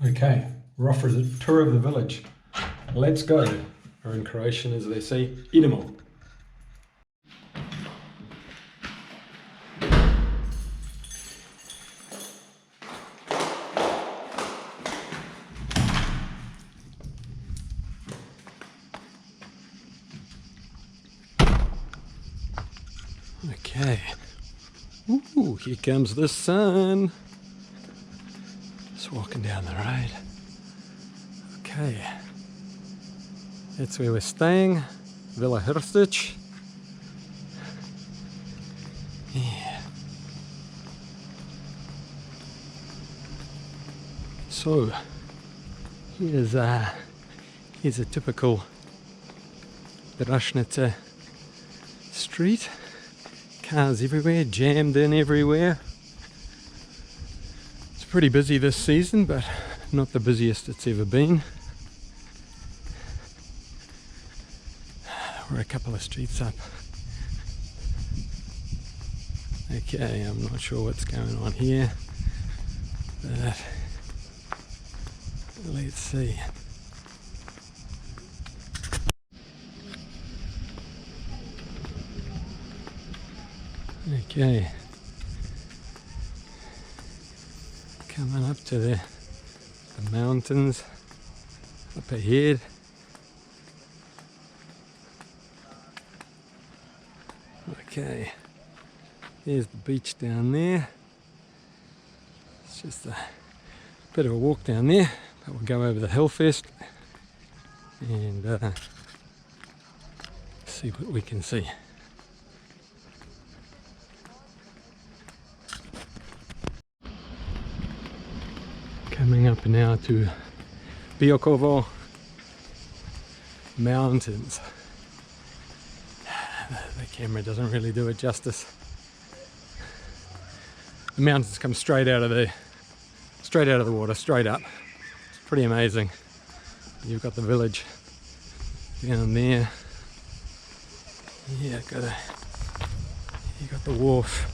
Okay, we're off for a tour of the village. Let's go. Or in Croatian, as they say, idemo. Okay. Ooh, here comes the sun. Just walking down the road. Okay. That's where we're staying. Villa Hrstic. Yeah. So, here's a typical Drašnice street. Cars everywhere, jammed in everywhere. It's pretty busy this season, but not the busiest it's ever been. We're a couple of streets up. Okay, I'm not sure what's going on here, but let's see. Okay, coming up to the mountains up ahead. Okay, there's the beach down there. It's just a bit of a walk down there, but we'll go over the hill first and see what we can see. Coming up now to Biokovo Mountains. The camera doesn't really do it justice. The mountains come straight out of the water, straight up. It's pretty amazing. You've got the village down there. Yeah, you got the wharf.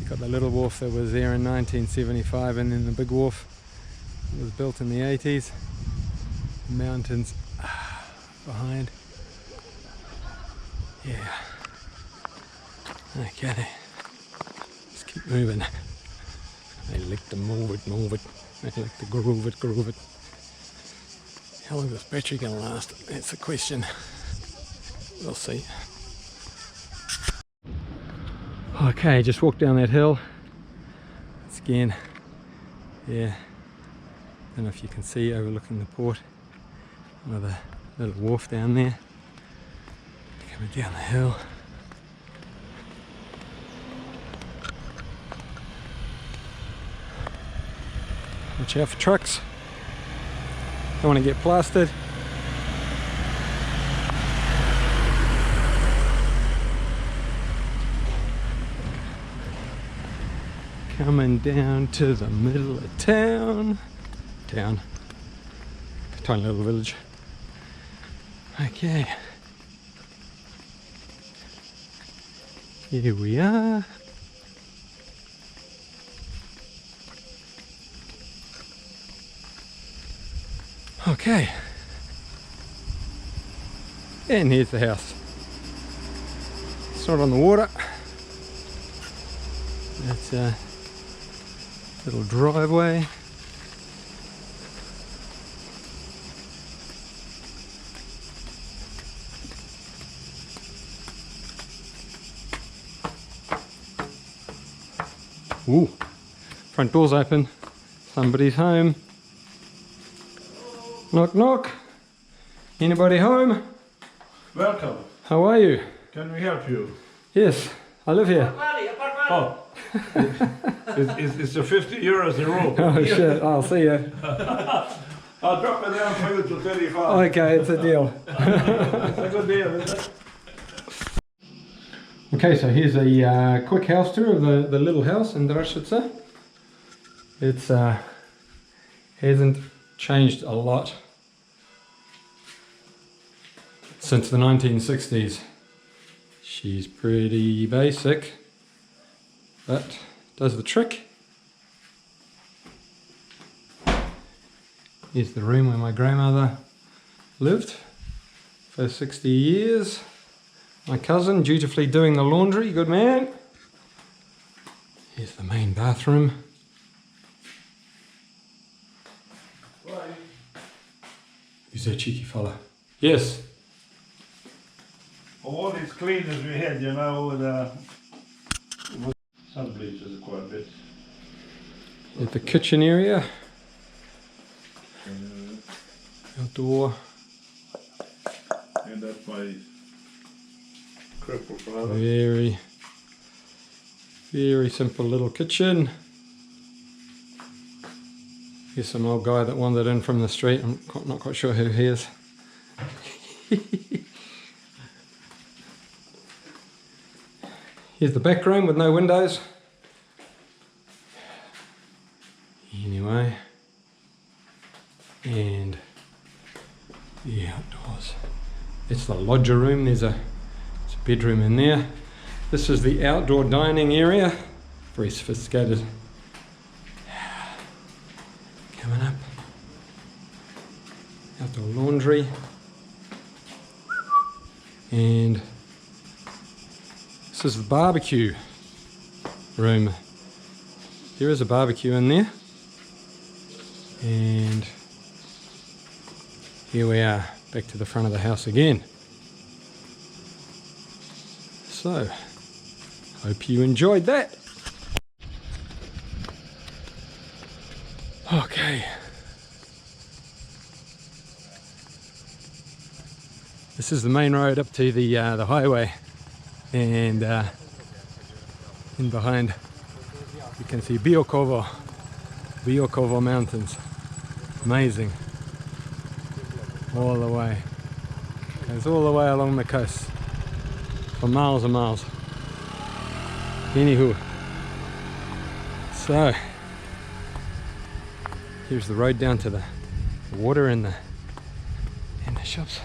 You got the little wharf that was there in 1975, and then the big wharf that was built in the 80s. The mountains behind. Yeah. Okay. Let's keep moving. I like to move it. I like to groove it. How long is this battery gonna last? That's the question. We'll see. Okay, just walked down that hill. Once again, yeah. Don't know if you can see overlooking the port. Another little wharf down there. Coming down the hill. Watch out for trucks. Don't want to get plastered. Coming down to the middle of town. Tiny little village. Okay. Here we are. Okay. And here's the house. It's not on the water. That's a little driveway. Ooh, front door's open. Somebody's home. Knock, knock. Anybody home? Welcome. How are you? Can we help you? Yes, I live here. Oh, it's a 50 euros a room. Oh shit, I'll see you. I'll drop it down for you to 35. Okay, it's a deal. It's a good deal, isn't it? Okay, so here's a quick house tour of the little house in Drašnice. It's hasn't changed a lot since the 1960s. She's pretty basic, but does the trick. Here's the room where my grandmother lived for 60 years. My cousin dutifully doing the laundry, good man. Here's the main bathroom. Who's that cheeky fella? Yes. All these cleaners we had, you know, sun bleachers quite a bit. At the kitchen area. Outdoor. And that's my crippled brother. Very simple little kitchen. Here's some old guy that wandered in from the street. I'm not quite sure who he is. Here's the back room with no windows. Anyway, and the outdoors. It's the lodger room. There's a bedroom in there. This is the outdoor dining area. Very sophisticated. Coming up. Outdoor laundry. And this is the barbecue room. There is a barbecue in there. And here we are, back to the front of the house again. So, hope you enjoyed that. Okay. This is the main road up to the highway, and in behind you can see Biokovo Mountains. Amazing. All the way. Goes all the way along the coast for miles and miles. Anywho, so here's the road down to the water and the shops.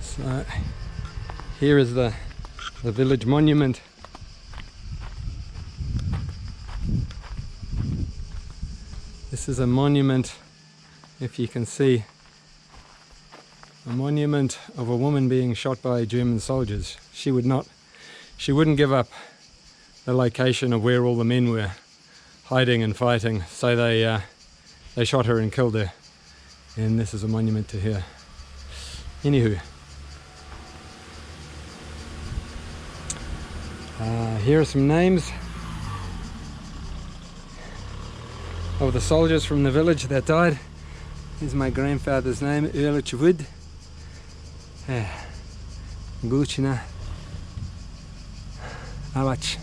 So here is the village monument. This is a monument, if you can see, a monument of a woman being shot by German soldiers. She wouldn't give up the location of where all the men were hiding and fighting, so they shot her and killed her, and this is a monument to her. Anywho, here are some names of the soldiers from the village that died. Here's my grandfather's name, Erlich Wood, Guchina, Alach,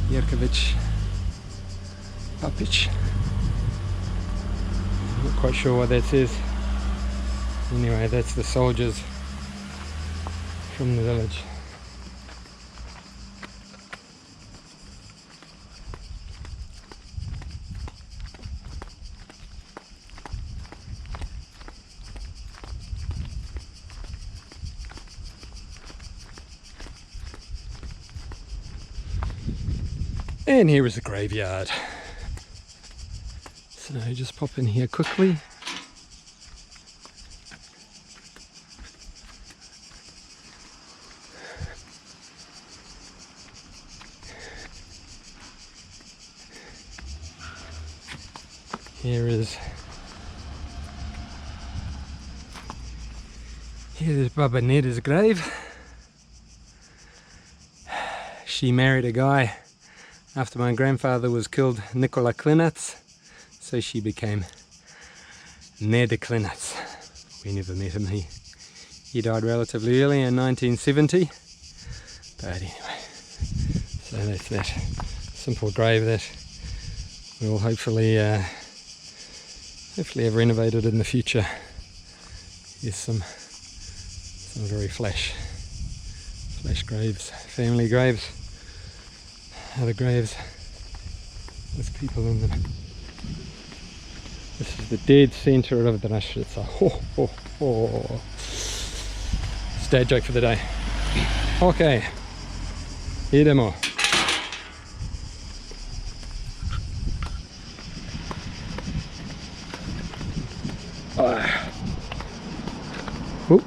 Yerkovich, Papic. Not quite sure what that says. Anyway, that's the soldiers from the village. And here is the graveyard. So just pop in here quickly. Here's Baba Neda's grave. She married a guy after my grandfather was killed, Nikola Klinats, so she became Neda Klinats. We never met him. He died relatively early in 1970. But anyway, so that's that simple grave that we'll hopefully have renovated in the future. Here's some very flash graves, family graves. Other graves with people in them. This is the dead centre of the Drašnice. It's a dad joke for the day. Okay, idemo. Oop.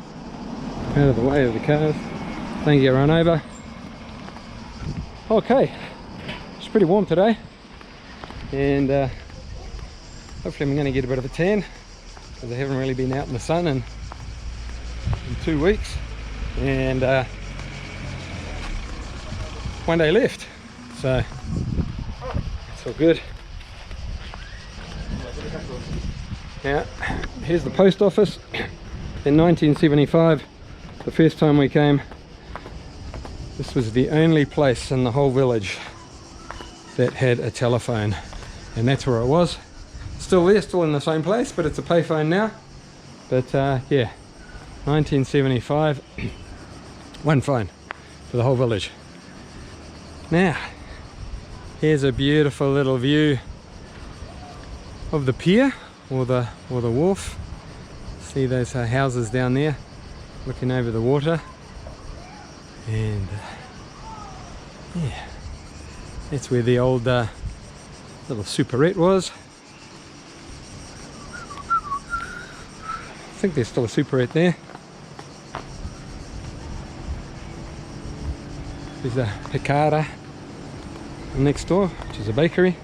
Out of the way of the cars. Don't get run over. Okay, it's pretty warm today, and hopefully I'm going to get a bit of a tan, because I haven't really been out in the sun in 2 weeks, and 1 day left, so it's all good. Now, here's the post office. In 1975, the first time we came, this was the only place in the whole village that had a telephone, and that's where it was. Still there, still in the same place, but it's a payphone now. But yeah, 1975, one phone for the whole village. Now, here's a beautiful little view of the pier, or the wharf. See those houses down there looking over the water, and yeah, that's where the old little superette was. I think there's still a superette there. There's a Picada next door, which is a bakery.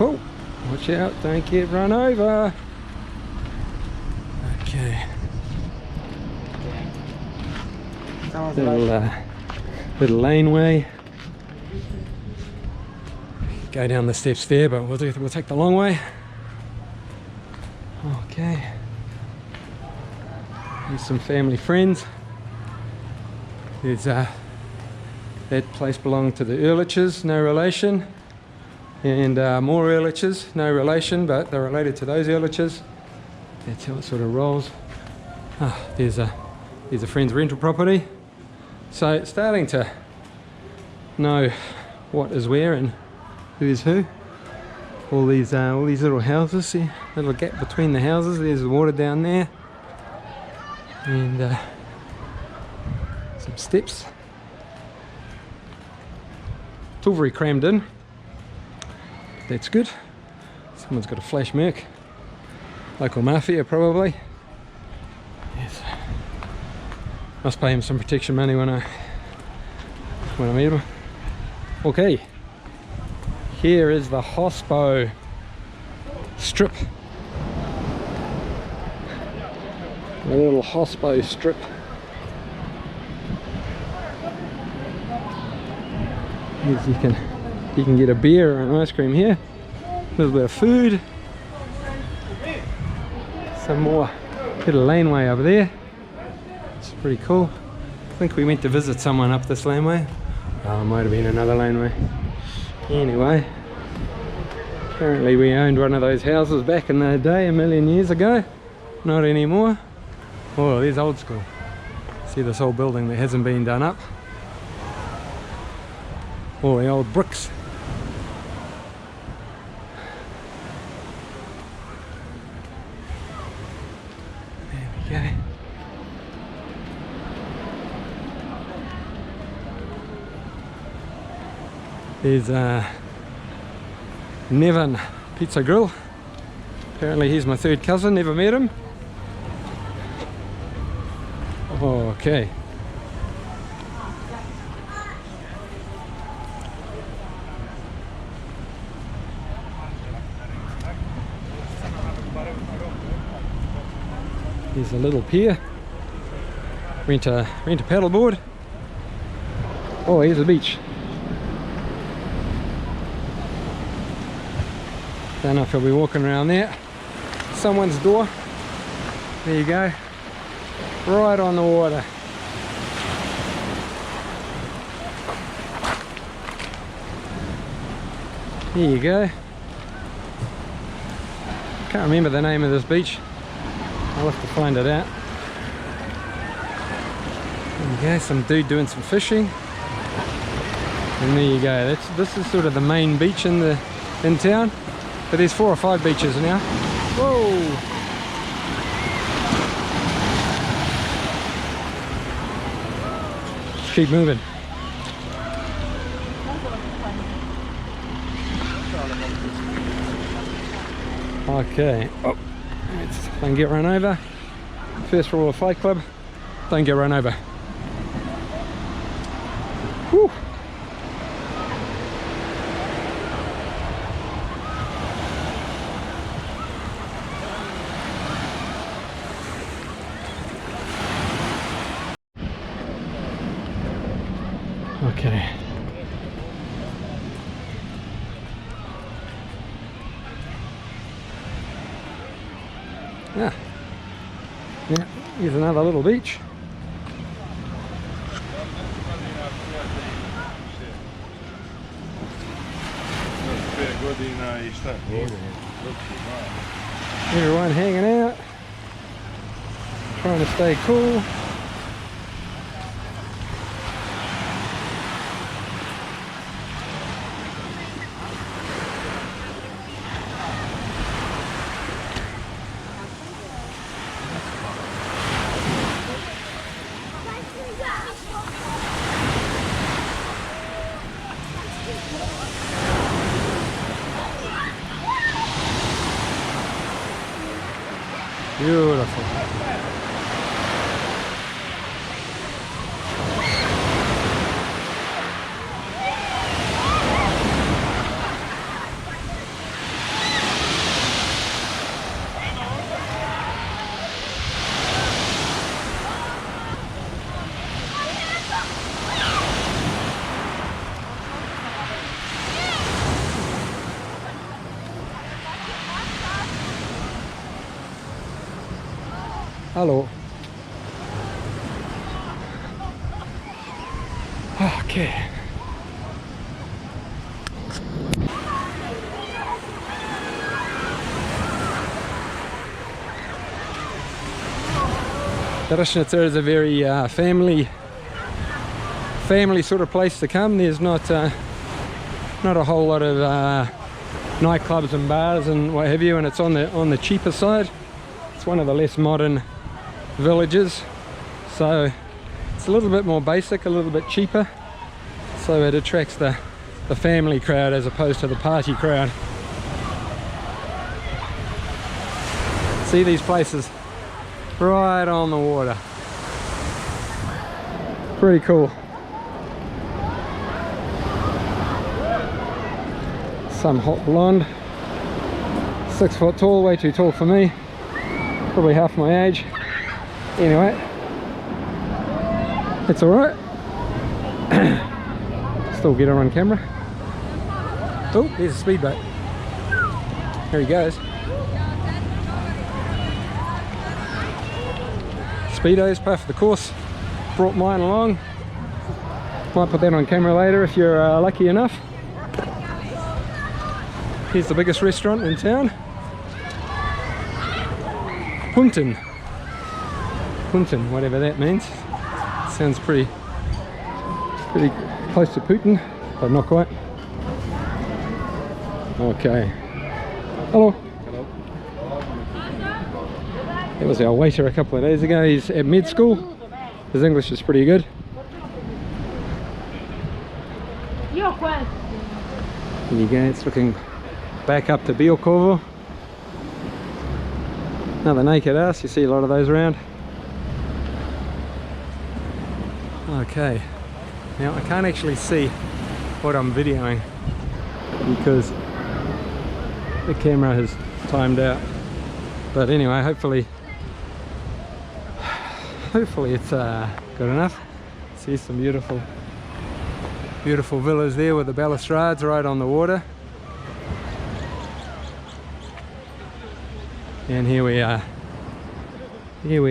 Oh, watch out, don't get run over. Okay. Little laneway. Go down the steps there, but we'll take the long way. Okay. Here's some family friends. There's that place belonged to the Ehrliches, no relation. And more Ehrliches, no relation, but they're related to those Ehrliches. That's how it sort of rolls. There's a friend's rental property. So it's starting to know what is where and who is who. All these little houses, see, little gap between the houses. There's the water down there, and some steps. It's all very crammed in. That's good. Someone's got a flash merc. Local mafia, probably. Yes. Must pay him some protection money when I meet him. Okay. Here is the Hospo strip. A little Hospo strip. As you can get a beer or an ice cream here. A little bit of food. Some more little laneway over there. It's pretty cool. I think we went to visit someone up this laneway. Oh, it might have been another laneway. Anyway, apparently we owned one of those houses back in the day, a million years ago. Not anymore. Oh, there's old school. See this whole building that hasn't been done up. All the old bricks. There we go. There's Nevin Pizza Grill. Apparently he's my third cousin, never met him. Okay. Here's a little pier. Rent a paddleboard. Oh, here's the beach. Don't know if he'll be walking around there. Someone's door. There you go. Right on the water. There you go. Can't remember the name of this beach. I'll have to find it out. There you go, some dude doing some fishing. And there you go. This is sort of the main beach in town. But there's 4 or 5 beaches now. Whoa! keep moving. Okay. Oh, don't get run over. First rule of Fight Club: don't get run over. Whew. Okay. Yeah. Yeah, here's another little beach. Everyone hanging out, trying to stay cool. Beautiful. Hello. Okay. Drašnice Tour is a very family sort of place to come. There's not a whole lot of nightclubs and bars and what have you, and it's on the cheaper side. It's one of the less modern villages, so it's a little bit more basic, a little bit cheaper, so it attracts the family crowd as opposed to the party crowd. See these places right on the water. Pretty cool. Some hot blonde, 6 foot tall, way too tall for me, probably half my age. Anyway, it's alright. Still get her on camera. Oh, there's a speedboat. Here he goes. Speedos, par for the course. Brought mine along. Might put that on camera later if you're lucky enough. Here's the biggest restaurant in town. Punten, whatever that means. Sounds pretty close to Putin, but not quite. Okay. Hello. Hello. That was our waiter a couple of days ago. He's at med school. His English is pretty good. There you go, it's looking back up to Biokovo. Another naked ass, you see a lot of those around. Okay, now I can't actually see what I'm videoing because the camera has timed out, but anyway, hopefully it's good enough. See some beautiful villas there with the balustrades right on the water. And here we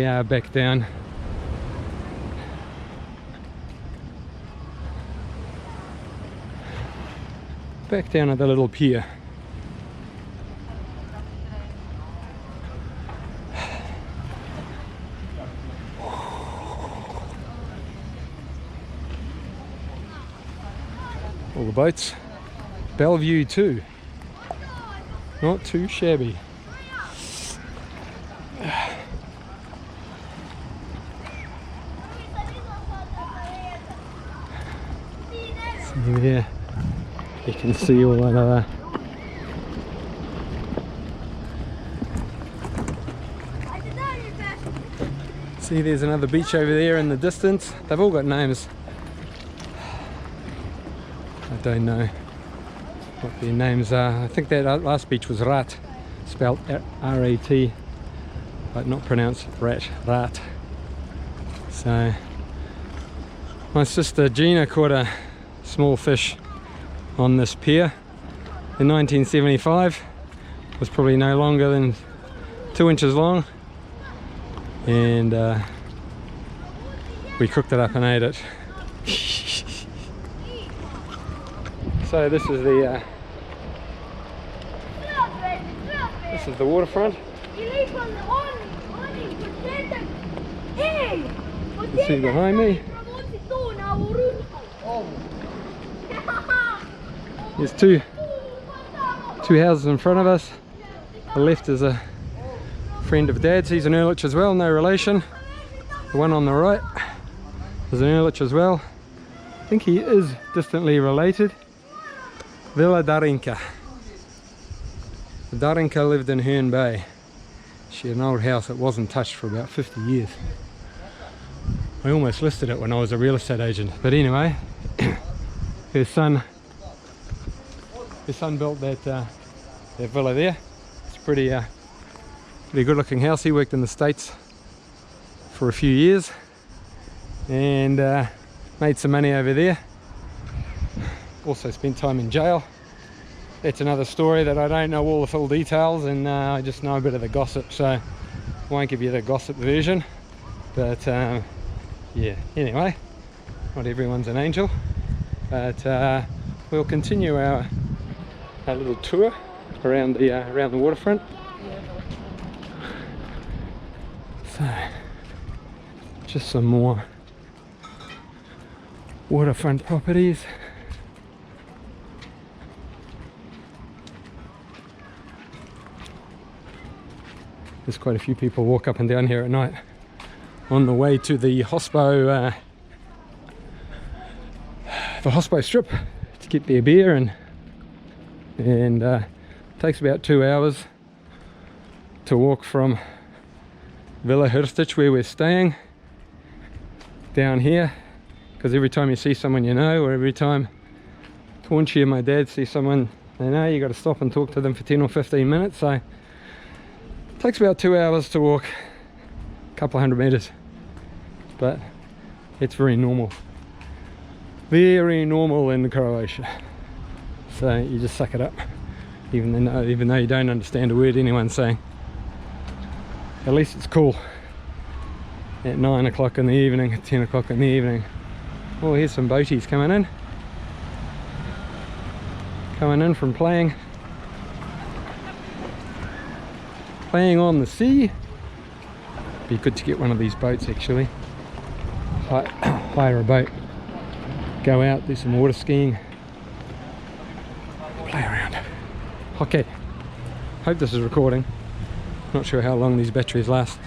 are back down. Back down at the little pier. All the boats. Bellevue too. Not too shabby. there. You can see all that other. See, there's another beach over there in the distance. They've all got names. I don't know what their names are. I think that last beach was Rat, spelled R-A-T, but not pronounced Rat. So, my sister Gina caught a small fish on this pier in 1975. It was probably no longer than 2 inches long, and we cooked it up and ate it. So this is the waterfront. You see behind me, there's two houses in front of us. The left is a friend of Dad's. He's an Ehrlich as well, no relation. The one on the right is an Ehrlich as well. I think he is distantly related. Villa Darinka. Darinka lived in Herne Bay. She had an old house that wasn't touched for about 50 years. I almost listed it when I was a real estate agent, but anyway, her son built that villa there. It's a pretty good looking house. He worked in the States for a few years and made some money over there. Also spent time in jail. That's another story that I don't know all the full details, and I just know a bit of the gossip, so I won't give you the gossip version. But yeah, anyway, not everyone's an angel, but we'll continue our little tour around the waterfront. So, just some more waterfront properties. There's quite a few people walk up and down here at night on the way to the Hospo strip to get their beer, and it takes about 2 hours to walk from Villa Hrstić, where we're staying, down here, because every time you see someone you know, or every time Taunchy and my dad see someone they know, you got to stop and talk to them for 10 or 15 minutes. So it takes about 2 hours to walk a couple of 100 meters, but it's very normal in Croatia. So you just suck it up, even though you don't understand a word anyone's saying. At least it's cool at 9 o'clock in the evening, at 10 o'clock in the evening. Oh, here's some boaties coming in from playing on the sea. Be good to get one of these boats actually. Hire a boat, go out, do some water skiing, play around. Okay, hope this is recording. Not sure how long these batteries last.